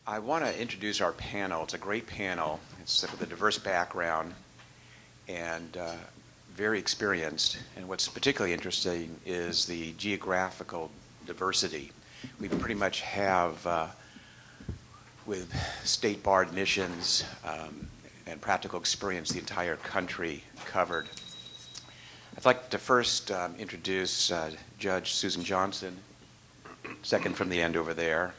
I want to introduce our panel. It's a great panel. It's with a diverse background and very experienced. And what's particularly interesting is the geographical diversity. We pretty much have, with state bar admissions and practical experience, the entire country covered. I'd like to first introduce Judge Susan Johnson, second from the end over there.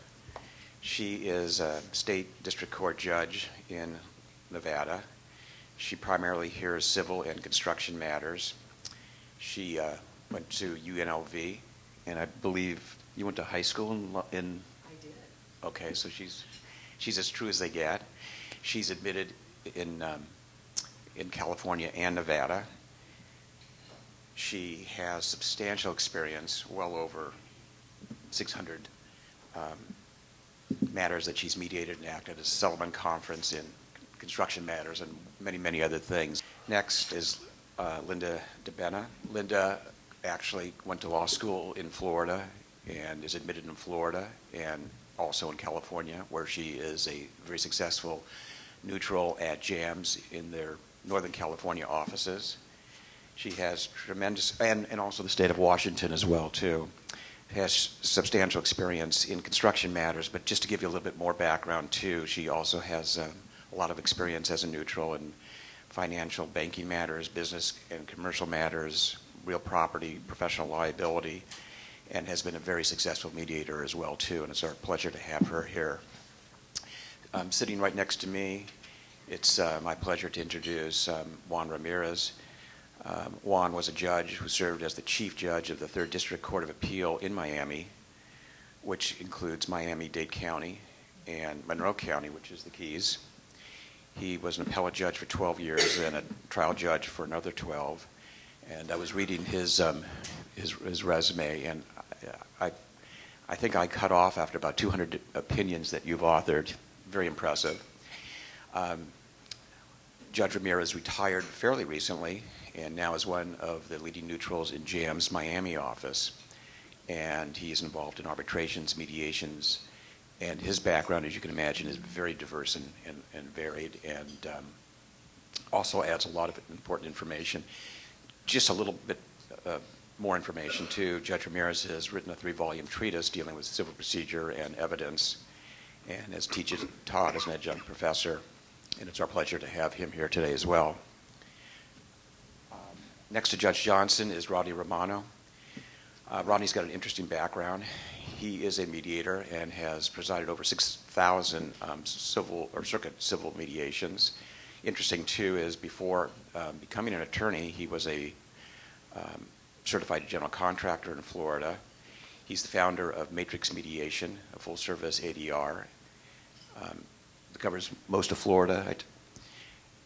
She is a state district court judge in Nevada. She primarily hears civil and construction matters. She went to UNLV, and I believe you went to high school in I did. Okay, so she's as true as they get. She's admitted in California and Nevada. She has substantial experience, well over 600 matters that she's mediated and acted as a settlement conference in construction matters and many, many other things. Next is Linda DeBene. Linda actually went to law school in Florida and is admitted in Florida and also in California, where she is a very successful neutral at JAMS in their Northern California offices. She has tremendous, and also the state of Washington as well, too. Has substantial experience in construction matters, but just to give you a little bit more background, too, she also has a lot of experience as a neutral in financial banking matters, business and commercial matters, real property, professional liability, and has been a very successful mediator as well, too, and it's our pleasure to have her here. Sitting right next to me, it's my pleasure to introduce Juan Ramirez. Juan was a judge who served as the chief judge of the 3rd District Court of Appeal in Miami, which includes Miami-Dade County and Monroe County, which is the Keys. He was an appellate judge for 12 years and a trial judge for another 12. And I was reading his resume, and I think I cut off after about 200 opinions that you've authored. Very impressive. Judge Ramirez retired fairly recently and now is one of the leading neutrals in JAM's Miami office. And he is involved in arbitrations, mediations, and his background, as you can imagine, is very diverse and varied, and also adds a lot of important information. Just a little bit more information, too. Judge Ramirez has written a 3-volume treatise dealing with civil procedure and evidence, and has taught as an adjunct professor, and it's our pleasure to have him here today as well. Next to Judge Johnson is Rodney Romano. Rodney's got an interesting background. He is a mediator and has presided over 6,000 civil or circuit civil mediations. Interesting, too, is before becoming an attorney, he was a certified general contractor in Florida. He's the founder of Matrix Mediation, a full-service ADR. That covers most of Florida.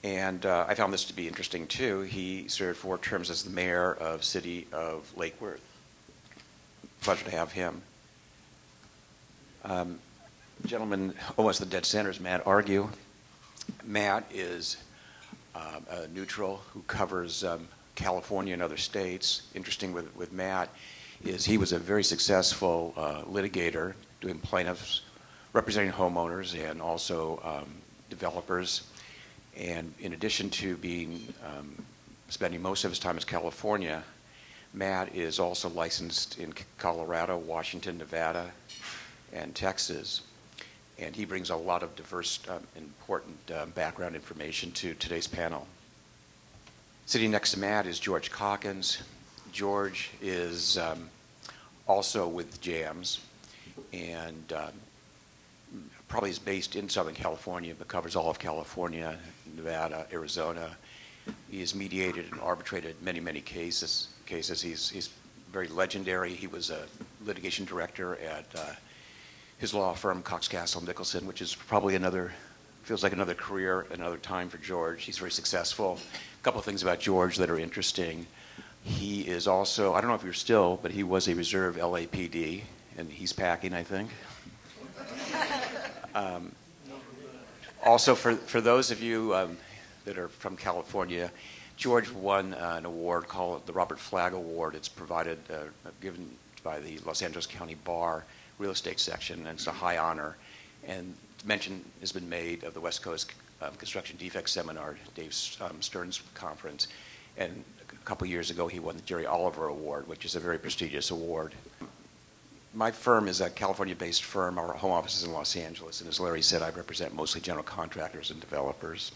And I found this to be interesting, too. He served 4 terms as the mayor of City of Lake Worth. Pleasure to have him. Gentleman almost the dead center is Matt Argue. Matt is a neutral who covers California and other states. Interesting with Matt is he was a very successful litigator doing plaintiffs, representing homeowners and also developers. And in addition to spending most of his time in California, Matt is also licensed in Colorado, Washington, Nevada, and Texas. And he brings a lot of diverse, important background information to today's panel. Sitting next to Matt is George Calkins. George is also with JAMS and probably is based in Southern California, but covers all of California, Nevada, Arizona. He has mediated and arbitrated many, many cases. He's very legendary. He was a litigation director at his law firm, Cox Castle Nicholson, which is probably feels like another career, another time for George. He's very successful. A couple of things about George that are interesting. He is also, I don't know if you're still, but he was a reserve LAPD, and he's packing, I think. Also, for those of you that are from California, George won an award called the Robert Flagg Award. It's given by the Los Angeles County Bar Real Estate Section, and it's a high honor. And mention has been made of the West Coast Construction Defect Seminar, Dave Stern's conference. And a couple years ago, he won the Jerry Oliver Award, which is a very prestigious award. My firm is a California-based firm. Our home office is in Los Angeles. And as Larry said, I represent mostly general contractors and developers.